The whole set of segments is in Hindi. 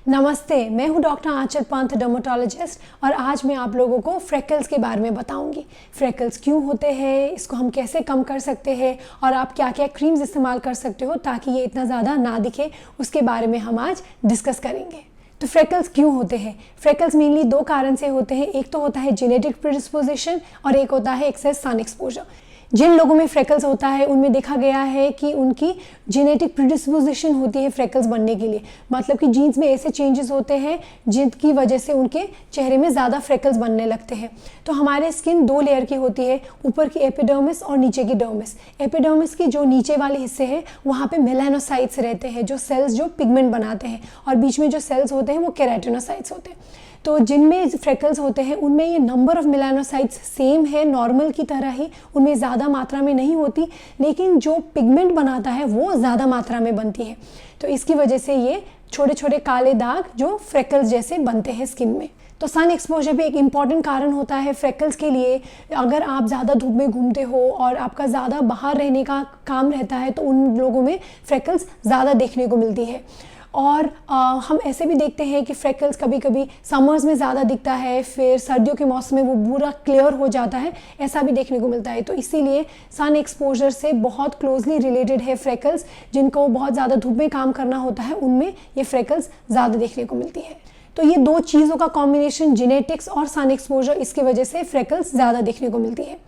नमस्ते, मैं हूं डॉक्टर आंचल पंत, डर्मेटोलॉजिस्ट, और आज मैं आप लोगों को फ्रेकल्स के बारे में बताऊंगी। फ्रेकल्स क्यों होते हैं, इसको हम कैसे कम कर सकते हैं और आप क्या क्या क्रीम्स इस्तेमाल कर सकते हो ताकि ये इतना ज़्यादा ना दिखे, उसके बारे में हम आज डिस्कस करेंगे। तो फ्रेकल्स क्यों होते हैं? फ्रेकल्स मेनली दो कारण से होते हैं। एक तो होता है जेनेटिक प्रेडिस्पोजिशन और एक होता है एक्सेस सन एक्सपोजर। जिन लोगों में फ्रेकल्स होता है उनमें देखा गया है कि उनकी जेनेटिक प्रेडिस्पोजिशन होती है फ्रेकल्स बनने के लिए, मतलब कि जीन्स में ऐसे चेंजेस होते हैं जिनकी वजह से उनके चेहरे में ज़्यादा फ्रेकल्स बनने लगते हैं। तो हमारे स्किन दो लेयर की होती है, ऊपर की एपिडर्मिस और नीचे की डर्मिस। एपिडर्मिस की जो नीचे वाले हिस्से हैं वहाँ पे मेलानोसाइट्स रहते हैं, जो सेल्स जो पिगमेंट बनाते हैं, और बीच में जो सेल्स होते हैं वो केराटिनोसाइट्स होते हैं। तो जिनमें फ्रेकल्स होते हैं उनमें ये नंबर ऑफ मेलानोसाइट्स सेम है नॉर्मल की तरह ही, उनमें ज़्यादा मात्रा में नहीं होती, लेकिन जो पिगमेंट बनाता है वो ज़्यादा मात्रा में बनती है। तो इसकी वजह से ये छोटे छोटे काले दाग जो फ्रेकल्स जैसे बनते हैं स्किन में। तो सन एक्सपोजर भी एक इम्पॉर्टेंट कारण होता है फ्रेकल्स के लिए। अगर आप ज़्यादा धूप में घूमते हो और आपका ज़्यादा बाहर रहने का काम रहता है तो उन लोगों में फ्रेकल्स ज़्यादा देखने को मिलती है। और हम ऐसे भी देखते हैं कि फ्रेकल्स कभी कभी समर्स में ज़्यादा दिखता है, फिर सर्दियों के मौसम में वो पूरा क्लियर हो जाता है, ऐसा भी देखने को मिलता है। तो इसीलिए सन एक्सपोजर से बहुत क्लोजली रिलेटेड है फ्रेकल्स। जिनको बहुत ज़्यादा धूप में काम करना होता है उनमें ये फ्रेकल्स ज़्यादा देखने को मिलती है। तो ये दो चीज़ों का कॉम्बिनेशन, जेनेटिक्स और सन एक्सपोजर, इसकी वजह से फ्रेकल्स ज़्यादा देखने को मिलती है।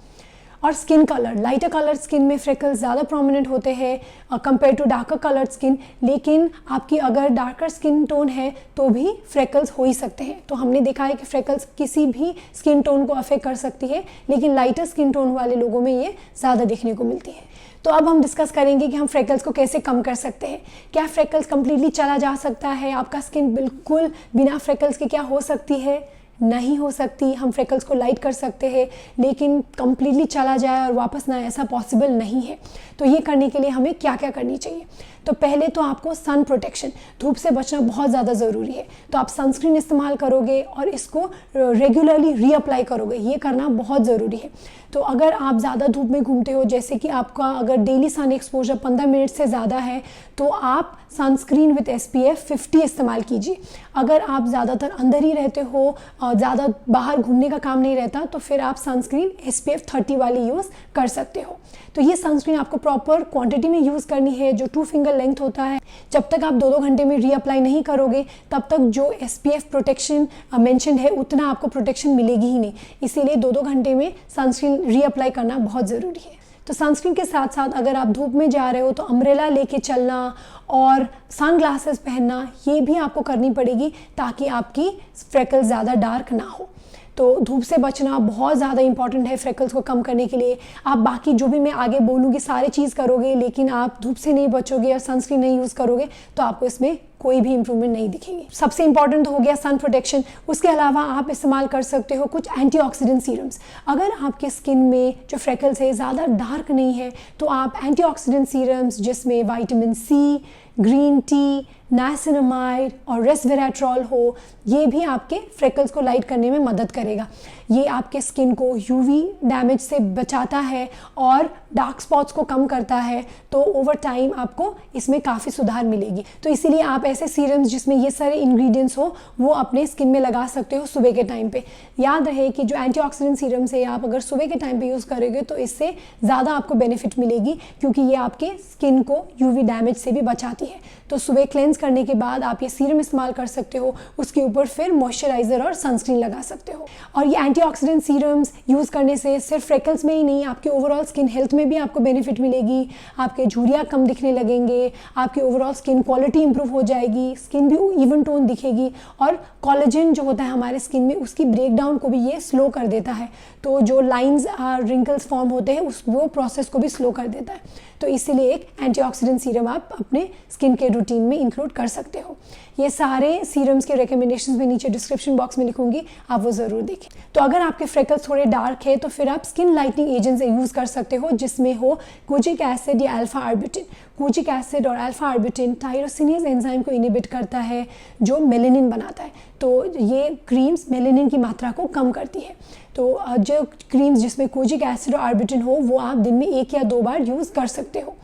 और skin colour, lighter colour skin में फ्रेकल्स ज़्यादा प्रोमिनेंट होते हैं compare to darker coloured skin, लेकिन आपकी अगर डार्कर स्किन टोन है तो भी फ्रेकल्स हो ही सकते हैं। तो हमने देखा है कि फ्रेकल्स किसी भी स्किन टोन को अफेक्ट कर सकती है, लेकिन लाइटर स्किन टोन वाले लोगों में ये ज़्यादा देखने को मिलती है। तो अब हम डिस्कस करेंगे कि हम फ्रेकल्स को कैसे कम कर सकते हैं। क्या फ्रेकल्स कम्प्लीटली चला जा सकता है? आपका स्किन बिल्कुल बिना फ्रेकल्स के क्या हो सकती है? नहीं हो सकती। हम फ्रेकल्स को लाइट कर सकते हैं, लेकिन कम्प्लीटली चला जाए और वापस ना, ऐसा पॉसिबल नहीं है। तो ये करने के लिए हमें क्या क्या करनी चाहिए? तो पहले तो आपको सन प्रोटेक्शन, धूप से बचना बहुत ज़्यादा ज़रूरी है। तो आप सनस्क्रीन इस्तेमाल करोगे और इसको रेगुलरली रीअप्लाई करोगे, ये करना बहुत ज़रूरी है। तो अगर आप ज़्यादा धूप में घूमते हो, जैसे कि आपका अगर डेली सन एक्सपोजर 15 मिनट से ज़्यादा है, तो आप सनस्क्रीन विद SPF 50 इस्तेमाल कीजिए। अगर आप ज़्यादातर अंदर ही रहते हो और ज़्यादा बाहर घूमने का काम नहीं रहता, तो फिर आप सनस्क्रीन SPF 30 वाली यूज़ कर सकते हो। तो ये सनस्क्रीन आपको प्रॉपर क्वांटिटी में यूज़ करनी है, जो 2 फिंगर लेंथ होता है। जब तक आप 2-2 घंटे में रीअप्लाई नहीं करोगे, तब तक जो SPF प्रोटेक्शन मेंशन है उतना आपको प्रोटेक्शन मिलेगी ही नहीं। इसीलिए 2-2 घंटे में सनस्क्रीन रीअप्लाई करना बहुत ज़रूरी है। तो सनस्क्रीन के साथ साथ अगर आप धूप में जा रहे हो तो अम्ब्रेला लेके चलना और सन ग्लासेस पहनना, ये भी आपको करनी पड़ेगी ताकि आपकी फ्रेकल्स ज़्यादा डार्क ना हो। तो धूप से बचना बहुत ज़्यादा इंपॉर्टेंट है फ्रेकल्स को कम करने के लिए। आप बाकी जो भी मैं आगे बोलूँगी सारी चीज़ करोगे, लेकिन आप धूप से नहीं बचोगे और सनस्क्रीन नहीं यूज़ करोगे तो आपको इसमें कोई भी इंप्रूवमेंट नहीं दिखेगी। सबसे इंपॉर्टेंट हो गया सन प्रोटेक्शन। उसके अलावा आप इस्तेमाल कर सकते हो कुछ एंटीऑक्सीडेंट सीरम्स। अगर आपके स्किन में जो फ्रेकल्स है ज़्यादा डार्क नहीं है तो आप एंटीऑक्सीडेंट सीरम्स, जिसमें vitamin C, green tea, niacinamide और रेस्वेराट्रॉल हो, ये भी आपके फ्रेकल्स को लाइट करने में मदद करेगा। ये आपके स्किन को UV डैमेज से बचाता है और डार्क स्पॉट्स को कम करता है। तो ओवर टाइम आपको इसमें काफ़ी सुधार मिलेगी। तो इसीलिए आप ऐसे सीरम्स जिसमें ये सारे इंग्रेडिएंट्स हो वो अपने स्किन में लगा सकते हो सुबह के टाइम पे। याद रहे कि जो एंटीऑक्सीडेंट सीरम्स है आप अगर सुबह के टाइम पे यूज़ करोगे तो इससे ज़्यादा आपको बेनिफिट मिलेगी, क्योंकि ये आपके स्किन को UV डैमेज से भी बचाती है। तो सुबह क्लेंस करने के बाद आप ये सीरम इस्तेमाल कर सकते हो, उसके ऊपर फिर मॉइस्चराइज़र और सनस्क्रीन लगा सकते हो। और ये एंटीऑक्सीडेंट सीरम्स यूज़ करने से सिर्फ फ्रेकल्स में ही नहीं, आपके ओवरऑल स्किन हेल्थ में भी आपको बेनिफिट मिलेगी। आपके झुर्रियाँ कम दिखने लगेंगे, आपकी ओवरऑल स्किन क्वालिटी इंप्रूव हो जाएगी, स्किन भी इवन टोन दिखेगी, और कोलेजन जो होता है हमारे स्किन में उसकी ब्रेकडाउन को भी ये स्लो कर देता है। तो जो लाइंस रिंकल्स फॉर्म होते हैं वो प्रोसेस को भी स्लो कर देता है। तो इसीलिए एक एंटीऑक्सीडेंट सीरम आप अपने स्किन के रूटीन में इंक्लूड कर सकते हो। ये सारे सीरम्स के रिकमेंडेशंस मैं नीचे डिस्क्रिप्शन बॉक्स में लिखूंगी, आप वो ज़रूर देखें। तो अगर आपके फ्रेकल्स थोड़े डार्क है तो फिर आप स्किन लाइटनिंग एजेंट्स यूज़ कर सकते हो, जिसमें हो कोजिक एसिड या अल्फा आर्बुटिन। कोजिक एसिड और अल्फा आर्बुटिन टायरोसिनेज एंजाइम को इनिबिट करता है, जो मेलेनिन बनाता है। तो ये क्रीम्स मेलेनिन की मात्रा को कम करती है। तो जो क्रीम्स जिसमें कोजिक एसिड और आर्बुटिन हो वो आप दिन में 1 या 2 बार यूज़ कर सकते हो।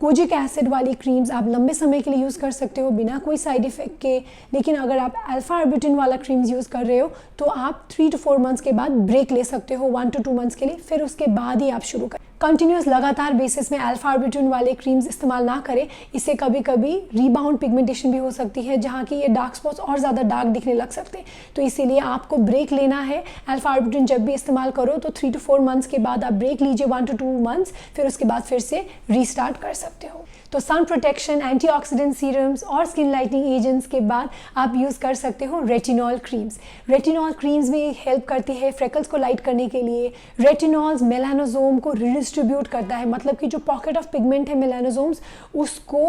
कोजिक एसिड वाली क्रीम्स आप लंबे समय के लिए यूज़ कर सकते हो बिना कोई साइड इफ़ेक्ट के, लेकिन अगर आप अल्फा आर्बुटिन वाला क्रीम्स यूज़ कर रहे हो तो आप 3 to 4 मंथ्स के बाद ब्रेक ले सकते हो, 1 to 2 मंथ्स के लिए, फिर उसके बाद ही आप शुरू करें। कंटिन्यूस लगातार बेसिस में अल्फा आर्बुटिन वाले क्रीम्स इस्तेमाल ना करें, इससे कभी कभी रीबाउंड पिगमेंटेशन भी हो सकती है जहाँ की ये डार्क स्पॉट्स और ज़्यादा डार्क दिखने लग सकते हैं। तो इसीलिए आपको ब्रेक लेना है। अल्फा आर्बुटिन जब भी इस्तेमाल करो तो 3 to 4 मंथ्स के बाद आप ब्रेक लीजिए, 1 to 2 मंथ्स, फिर उसके बाद फिर से रीस्टार्ट कर सकते हो। तो सन प्रोटेक्शन, एंटीऑक्सीडेंट सीरम्स और स्किन लाइटनिंग एजेंट्स के बाद आप यूज़ कर सकते हो रेटिनॉल क्रीम्स। रेटिनॉल क्रीम्स भी हेल्प करती है फ्रेकल्स को लाइट करने के लिए। रेटिनॉल्स मेलानोसोम को रिडिस्ट्रीब्यूट करता है, मतलब कि जो पॉकेट ऑफ पिगमेंट है मेलानोसोम्स उसको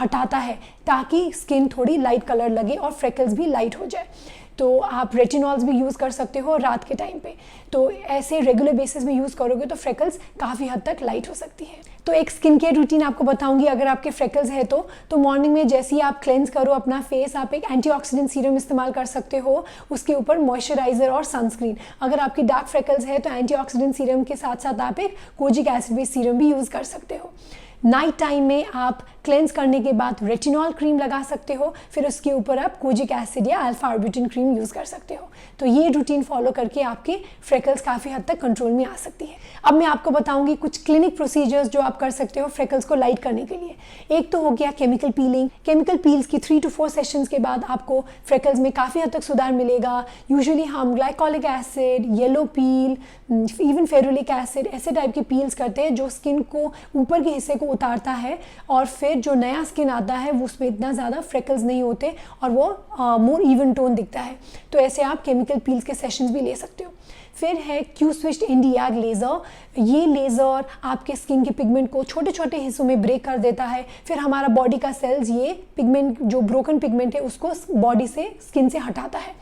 हटाता है ताकि स्किन थोड़ी लाइट कलर लगे और फ्रेकल्स भी लाइट हो जाए। तो आप रेटिनॉल्स भी यूज़ कर सकते हो रात के टाइम पे। तो ऐसे रेगुलर बेसिस में यूज़ करोगे तो फ्रेकल्स काफ़ी हद तक लाइट हो सकती है। तो एक स्किन केयर रूटीन आपको बताऊंगी अगर आपके फ्रेकल्स है तो मॉर्निंग में जैसे ही आप क्लेंस करो अपना फेस, आप एक एंटीऑक्सीडेंट सीरम इस्तेमाल कर सकते हो, उसके ऊपर मॉइस्चराइजर और सनस्क्रीन। अगर आपकी डार्क फ्रेकल्स है तो एंटीऑक्सीडेंट सीरम के साथ साथ आप एक कोजिक एसिड बेस्ड सीरम भी यूज़ कर सकते हो। नाइट टाइम में आप क्लेंस करने के बाद रेटिनॉल क्रीम लगा सकते हो, फिर उसके ऊपर आप कोजिक एसिड या अल्फा आर्बुटिन क्रीम यूज़ कर सकते हो। तो ये रूटीन फॉलो करके आपके फ्रेकल्स काफ़ी हद तक कंट्रोल में आ सकती है। अब मैं आपको बताऊंगी कुछ क्लिनिक प्रोसीजर्स जो आप कर सकते हो फ्रेकल्स को लाइट करने के लिए। एक तो हो गया केमिकल पीलिंग। केमिकल पील्स की 3 to 4 सेशंस के बाद आपको फ्रेकल्स में काफ़ी हद तक सुधार मिलेगा। यूजुअली हम ग्लाइकोलिक एसिड, येलो पील, इवन फेरुलिक एसिड ऐसे टाइप के पील्स करते हैं जो स्किन को ऊपर के हिस्से को उतारता है और फिर जो नया स्किन आता है वो उसमें इतना ज़्यादा फ्रेकल्स नहीं होते और वो मोर इवन टोन दिखता है। तो ऐसे आप केमिकल पील्स के सेशंस भी ले सकते हो। फिर है क्यू स्विच्ड इंडियाग लेज़र। ये लेज़र आपके स्किन के पिगमेंट को छोटे छोटे हिस्सों में ब्रेक कर देता है। फिर हमारा बॉडी का सेल्स ये पिगमेंट जो ब्रोकन पिगमेंट है उसको बॉडी से, स्किन से हटाता है।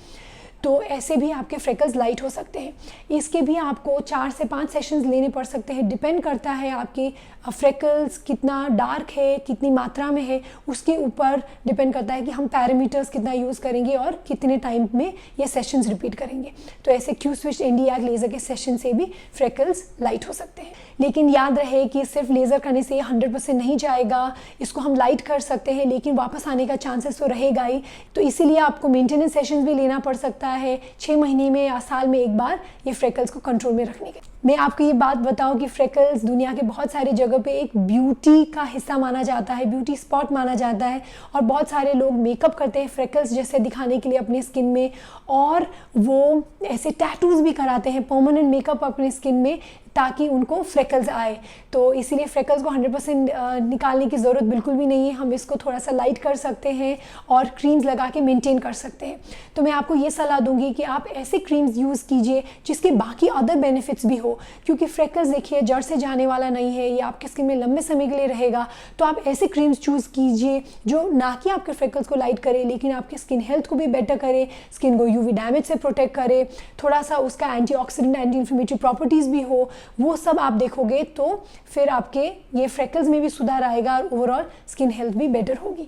तो ऐसे भी आपके फ्रेकल्स लाइट हो सकते हैं। इसके भी आपको 4 से 5 सेशंस लेने पड़ सकते हैं, डिपेंड करता है आपके फ्रेकल्स कितना डार्क है, कितनी मात्रा में है, उसके ऊपर डिपेंड करता है कि हम पैरामीटर्स कितना यूज़ करेंगे और कितने टाइम में ये सेशंस रिपीट करेंगे। तो ऐसे क्यू स्विच इंडियाग लेज़र के सेशन से भी फ्रेकल्स लाइट हो सकते हैं। लेकिन याद रहे कि सिर्फ लेज़र करने से 100% नहीं जाएगा, इसको हम लाइट कर सकते हैं लेकिन वापस आने का चांसेस तो रहेगा ही। तो इसीलिए आपको मेंटेनेंस सेशंस भी लेना पड़ सकता है 6 महीने में या साल में एक बार, ये फ्रेकल्स को कंट्रोल में रखने के। मैं आपको ये बात बताऊं कि फ्रेकल्स दुनिया के बहुत सारी जगह पे एक ब्यूटी का हिस्सा माना जाता है, ब्यूटी स्पॉट माना जाता है और बहुत सारे लोग मेकअप करते हैं फ्रेकल्स जैसे दिखाने के लिए अपने स्किन में, और वो ऐसे टैटूज भी कराते हैं, परमानेंट मेकअप अपने स्किन में, ताकि उनको फ्रेकल्स आए। तो इसीलिए फ्रेकल्स को 100% निकालने की ज़रूरत बिल्कुल भी नहीं है। हम इसको थोड़ा सा लाइट कर सकते हैं और क्रीम्स लगा के मेंटेन कर सकते हैं। तो मैं आपको ये सलाह दूंगी कि आप ऐसे क्रीम्स यूज़ कीजिए जिसके बाकी अदर बेनिफिट्स भी हो, क्योंकि फ्रेकल्स देखिए जड़ से जाने वाला नहीं है, ये आपके स्किन में लंबे समय के लिए रहेगा। तो आप ऐसे क्रीम्स चूज़ कीजिए जो ना कि आपके फ्रेकल्स को लाइट करे लेकिन आपके स्किन हेल्थ को भी बेटर करे, स्किन को यूवी डैमेज से प्रोटेक्ट करे, थोड़ा सा उसका एंटीऑक्सीडेंट, एंटी इन्फ्लेमेटरी प्रॉपर्टीज़ भी हो, वो सब आप देखोगे तो फिर आपके ये फ्रेकल्स में भी सुधार आएगा और ओवरऑल स्किन हेल्थ भी बेटर होगी।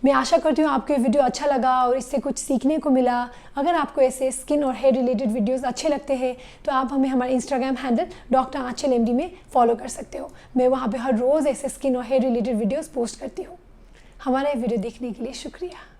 मैं आशा करती हूँ आपको ये वीडियो अच्छा लगा और इससे कुछ सीखने को मिला। अगर आपको ऐसे स्किन और हेयर रिलेटेड वीडियोस अच्छे लगते हैं तो आप हमें हमारे इंस्टाग्राम हैंडल डॉक्टर आंचल MD में फॉलो कर सकते हो। मैं वहाँ पे हर रोज़ ऐसे स्किन और हेयर रिलेटेड वीडियोस पोस्ट करती हूँ। हमारा ये वीडियो देखने के लिए शुक्रिया।